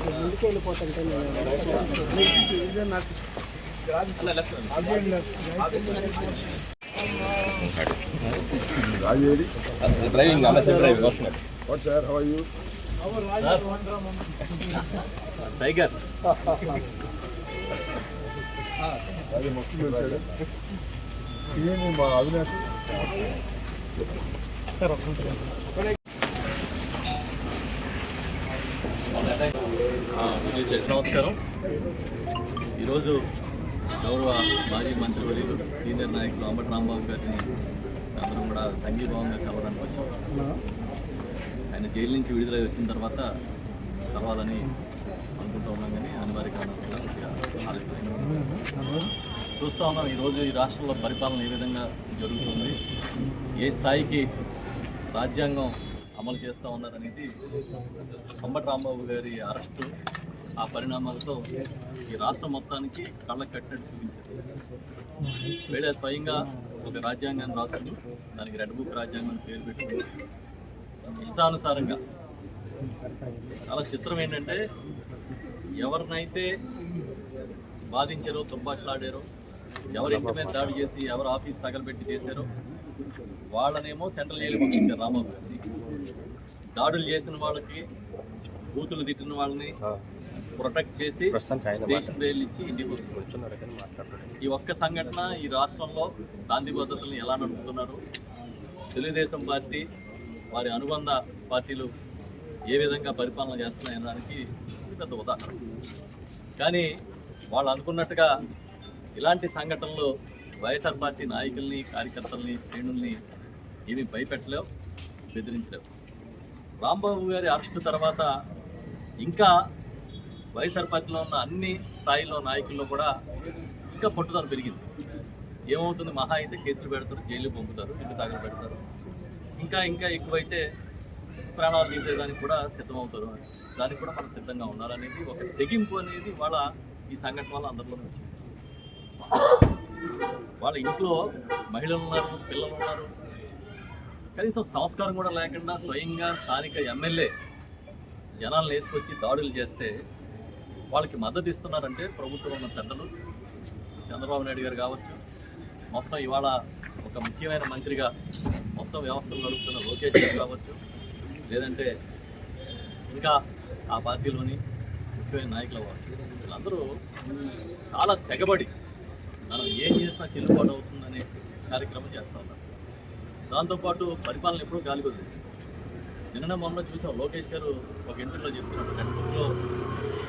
ముందుకు వెళ్ళిపోతుంటే driving driving వస్తున్నాడు. What sir, how are you? Tiger అది మొత్తం వచ్చాడు. ఇదేమి మా అవినాష్ సార్ నమస్కారం. ఈరోజు గౌరవ మాజీ మంత్రివర్యులు సీనియర్ నాయకులు అంబటి రాంబాబు గారిని అందరం కూడా సంఘీభావంగా కలవడానికి వచ్చాం. ఆయన జైలు నుంచి విడుదలై వచ్చిన తర్వాత కలవాలని అనుకుంటూ ఉన్నాం, కానీ అనివార్య కారణంగా ఆలస్యం చూస్తూ ఉన్నాం. ఈరోజు ఈ రాష్ట్రంలో పరిపాలన ఏ విధంగా జరుగుతుంది, ఏ స్థాయికి రాజ్యాంగం అమలు చేస్తూ ఉన్నారనేది అంబటి రాంబాబు గారి అరెస్టు, ఆ పరిణామాలతో ఈ రాష్ట్రం మొత్తానికి కళ్ళకు కట్టినట్టు చూపించారు. వీళ్ళ స్వయంగా ఒక రాజ్యాంగాన్ని రాసుకుని దానికి రెడ్ బుక్ రాజ్యాంగం పేరు పెట్టుకుని ఇష్టానుసారంగా, చాలా చిత్రం ఏంటంటే ఎవరినైతే బాధించారో, దుర్భాషలాడారో, ఎవరి ఇంటి మీద దాడి చేసి ఎవరు ఆఫీస్ తగలబెట్టి చేశారో వాళ్ళనేమో సెంట్రల్ జైలు పంపించారు రాంబాబు గారిని. దాడులు చేసిన వాళ్ళకి, బూతులు తిట్టిన వాళ్ళని ప్రొటెక్ట్ చేసి స్టేషన్ బెయిల్ ఇచ్చి ఇంటికి పంపించారు. ఈ ఒక్క సంఘటన ఈ రాష్ట్రంలో శాంతి భద్రతలను ఎలా నడుపుతున్నారు, తెలుగుదేశం పార్టీ వారి అనుబంధ పార్టీలు ఏ విధంగా పరిపాలన చేస్తున్నాయనడానికి పెద్ద ఉదాహరణ. కానీ వాళ్ళు అనుకున్నట్టుగా ఇలాంటి సంఘటనలు వైఎస్ఆర్ పార్టీ నాయకుల్ని, కార్యకర్తల్ని, శ్రేణుల్ని ఏమీ భయపెట్టలేవు, బెదిరించలేవు. రాంబాబు గారి అరెస్టు తర్వాత ఇంకా వైఎస్ఆర్ పార్టీలో ఉన్న అన్ని స్థాయిలో నాయకుల్లో కూడా ఇంకా పట్టుదల పెరిగింది. ఏమవుతుంది, మహా అయితే కేసులు పెడతారు, జైలు పంపుతారు, ఇంటి తగలు పెడతారు, ఇంకా ఇంకా ఎక్కువైతే ప్రాణాలు తీసేదానికి కూడా సిద్ధమవుతారు. దానికి కూడా మనం సిద్ధంగా ఉండాలనేది ఒక తెగింపు అనేది వాళ్ళ ఈ సంఘటన వల్ల అందరిలో వచ్చింది. వాళ్ళ ఇంట్లో మహిళలు ఉన్నారు, పిల్లలు ఉన్నారు, కనీసం సంస్కారం కూడా లేకుండా స్వయంగా స్థానిక ఎమ్మెల్యే జనాలను వేసుకొచ్చి దాడులు చేస్తే వాళ్ళకి మద్దతు ఇస్తున్నారంటే ప్రభుత్వం ఉన్న పెద్దలు, చంద్రబాబు నాయుడు గారు కావచ్చు, మొత్తం ఇవాళ ఒక ముఖ్యమైన మంత్రిగా మొత్తం వ్యవస్థలు నడుపుతున్న లోకేష్ గారు కావచ్చు, లేదంటే ఇంకా ఆ పార్టీలోని ముఖ్యమైన నాయకులు అవ్వచ్చు, వీళ్ళందరూ చాలా తెగబడి మనం ఏం చేసినా చెల్లుబాటు అవుతుందనే కార్యక్రమం చేస్తూ ఉన్నారు. దాంతోపాటు పరిపాలన ఎప్పుడూ గాలి వదిలేసింది. నిన్న మొన్న చూసాం, లోకేష్ గారు ఒక ఇంటర్వ్యూలో చెప్తున్నాడు, రెడ్ బుక్లో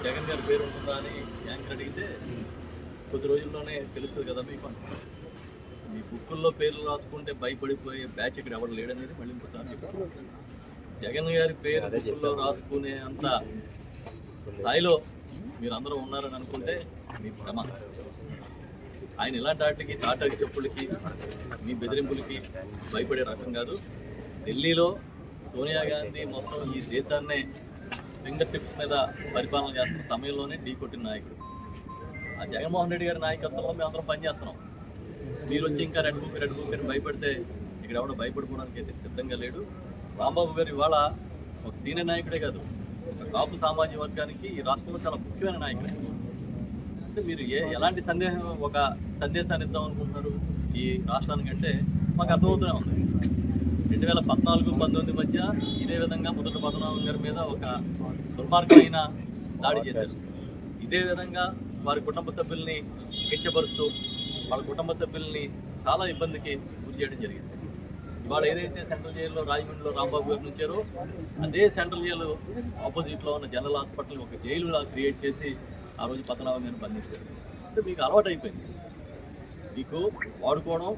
జగన్ గారి పేరు ఉంటుందా అని యాంకర్ అడిగితే కొద్ది రోజుల్లోనే తెలుస్తుంది కదా మీకు, మీ బుక్కుల్లో పేర్లు రాసుకుంటే భయపడిపోయే బ్యాచ్ ఇక్కడ ఎవరు లేడనేది మళ్ళీ ఇంకోసారి చెప్పారు. జగన్ గారి పేరు బుక్కుల్లో రాసుకునే అంత స్థాయిలో మీరు అందరూ ఉన్నారని అనుకుంటే మీ భ్రమ. ఆయన ఇలాంటి వాటికి, తాటాకి చెప్పులకి, మీ బెదిరింపులకి భయపడే రకం కాదు. ఢిల్లీలో సోనియా గాంధీ మొత్తం ఈ దేశాన్నే ఫింగర్ టిప్స్ మీద పరిపాలన చేస్తున్న సమయంలోనే ఢీ కొట్టిన నాయకుడు. ఆ జగన్మోహన్ రెడ్డి గారి నాయకత్వంలో మేము అందరం పనిచేస్తున్నాం. మీరు వచ్చి ఇంకా రెడ్ బుక్ అని భయపడితే ఇక్కడ ఎవడో భయపడిపోవడానికి అయితే సిద్ధంగా లేడు. రాంబాబు గారు ఇవాళ ఒక సీనియర్ నాయకుడే కాదు, ఒక కాపు సామాజిక వర్గానికి ఈ రాష్ట్రంలో చాలా ముఖ్యమైన నాయకుడే. అంటే మీరు ఎలాంటి ఒక సందేశాన్ని ఇద్దాం అనుకుంటున్నారు ఈ రాష్ట్రానికంటే మాకు అర్థమవుతూనే ఉంది. 2014-19 మధ్య ఇదే విధంగా మొదటి పద్మనాభం గారి మీద ఒక దుర్మార్గమైన దాడి చేశారు. ఇదే విధంగా వారి కుటుంబ సభ్యుల్ని కించపరుస్తూ వాళ్ళ కుటుంబ సభ్యుల్ని చాలా ఇబ్బందికి గురి చేయడం జరిగింది. ఇవాళ ఏదైతే సెంట్రల్ జైల్లో రాజమండ్రిలో రాంబాబు గారు ఉంచారో అదే సెంట్రల్ జైలు ఆపోజిట్లో ఉన్న జనరల్ హాస్పిటల్ ఒక జైలులా క్రియేట్ చేసి ఆ రోజు పద్మనాభం గారిని బంధించారు. అంటే మీకు అలవాటు అయిపోయింది. మీకు వాడుకోవడం,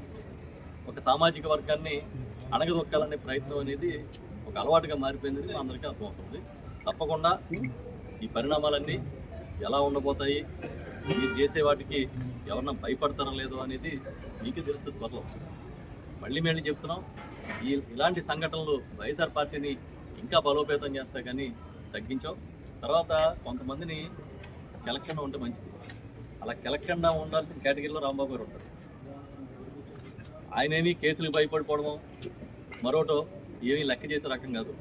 ఒక సామాజిక వర్గాన్ని అణగదొక్కాలనే ప్రయత్నం అనేది ఒక అలవాటుగా మారిపోయింది. అందరికీ అర్థమవుతుంది. తప్పకుండా ఈ పరిణామాలన్నీ ఎలా ఉండబోతాయి, మీరు చేసే వాటికి ఎవరన్నా భయపడతారో లేదో అనేది మీకే తెలుసు త్వరలో. మళ్ళీ చెప్తున్నాం, ఇలాంటి సంఘటనలు వైఎస్ఆర్ పార్టీని ఇంకా బలోపేతం చేస్తా కానీ తగ్గించాం. తర్వాత కొంతమందిని కెలక్కుండా ఉంటే మంచిది. అలా కెలక్కుండా ఉండాల్సిన కేటగిరీలో రాంబాబు గారు ఉంటారు. ఆయనేమి కేసులకు భయపడిపోవడమో మరోటో ఏమీ లెక్క చేసే రకం కాదు.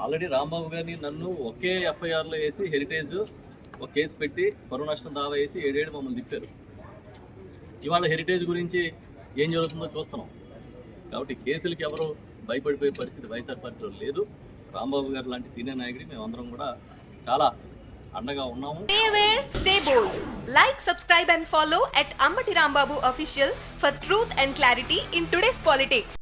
ఆల్రెడీ రాంబాబు గారిని నన్ను ఒకే ఎఫ్ఐఆర్లో వేసి హెరిటేజ్ ఒక కేసు పెట్టి పరువు నష్టం దావా వేసి 7 ఏళ్ళు మమ్మల్ని తిప్పారు. ఇవాళ హెరిటేజ్ గురించి ఏం జరుగుతుందో చూస్తున్నాం. కాబట్టి కేసులకి ఎవరు భయపడిపోయే పరిస్థితి వైఎస్ఆర్ పార్టీలో లేదు. రాంబాబు గారు లాంటి సీనియర్ నాయకుడికి మేమందరం కూడా చాలా అండగా ఉన్నాము. Stay aware, stay bold. Like, subscribe and follow at Ammati Rambabu Official for truth and clarity in today's politics.